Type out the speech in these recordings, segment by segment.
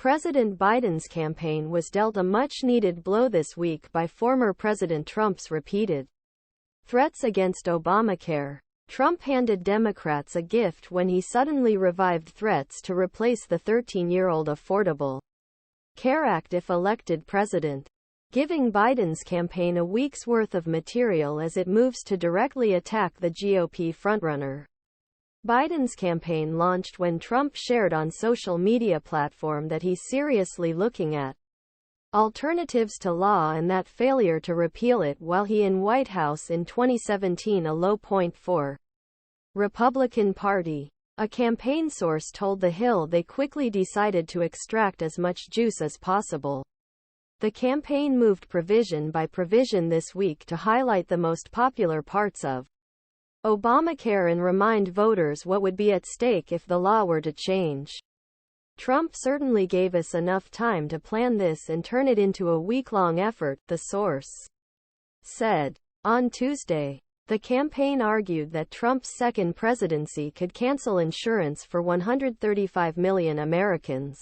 President Biden's campaign was dealt a much-needed blow this week by former President Trump's repeated threats against Obamacare. Trump handed Democrats a gift when he suddenly revived threats to replace the 13-year-old Affordable Care Act if elected president, giving Biden's campaign a week's worth of material as it moves to directly attack the GOP frontrunner. Biden's campaign launched when Trump shared on social media platform that he's seriously looking at alternatives to law and that failure to repeal it while he in White House in 2017 a low point for Republican Party. A campaign source told The Hill they quickly decided to extract as much juice as possible. The campaign moved provision by provision this week to highlight the most popular parts of Obamacare and remind voters what would be at stake if the law were to change. Trump certainly gave us enough time to plan this and turn it into a week-long effort, the source said. On Tuesday, the campaign argued that Trump's second presidency could cancel insurance for 135 million Americans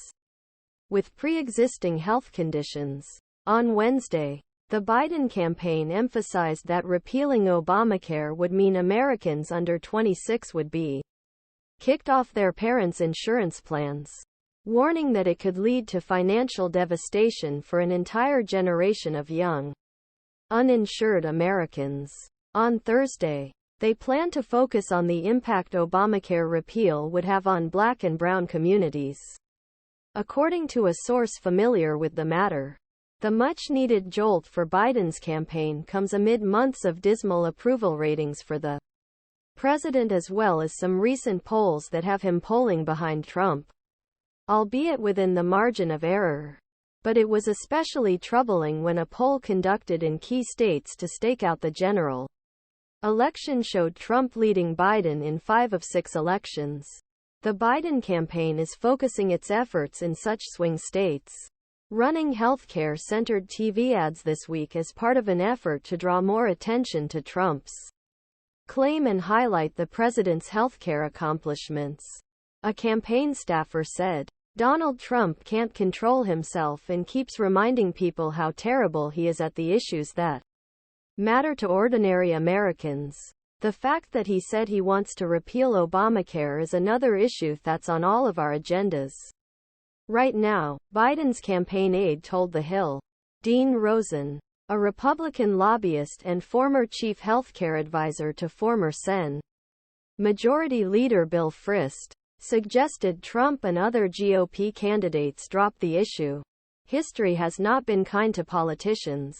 with pre-existing health conditions. On Wednesday, the Biden campaign emphasized that repealing Obamacare would mean Americans under 26 would be kicked off their parents' insurance plans, warning that it could lead to financial devastation for an entire generation of young, uninsured Americans. On Thursday, they plan to focus on the impact Obamacare repeal would have on Black and brown communities. According to a source familiar with the matter, the much-needed jolt for Biden's campaign comes amid months of dismal approval ratings for the president as well as some recent polls that have him polling behind Trump, albeit within the margin of error. But it was especially troubling when a poll conducted in key states to stake out the general election showed Trump leading Biden in 5 of 6 elections. The Biden campaign is focusing its efforts in such swing states, running healthcare-centered TV ads this week as part of an effort to draw more attention to Trump's claim and highlight the president's healthcare accomplishments. A campaign staffer said, "Donald Trump can't control himself and keeps reminding people how terrible he is at the issues that matter to ordinary Americans. The fact that he said he wants to repeal Obamacare is another issue that's on all of our agendas right now," Biden's campaign aide told The Hill. Dean Rosen, a Republican lobbyist and former chief healthcare advisor to former Sen. Majority Leader Bill Frist, suggested Trump and other GOP candidates drop the issue. History has not been kind to politicians,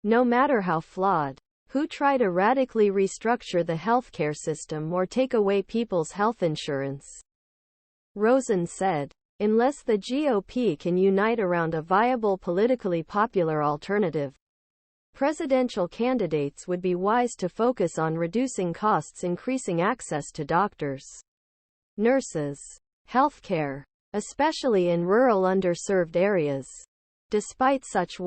no matter how flawed, who try to radically restructure the healthcare system or take away people's health insurance. Rosen said, unless the GOP can unite around a viable politically popular alternative, presidential candidates would be wise to focus on reducing costs, increasing access to doctors, nurses, healthcare, especially in rural underserved areas. Despite such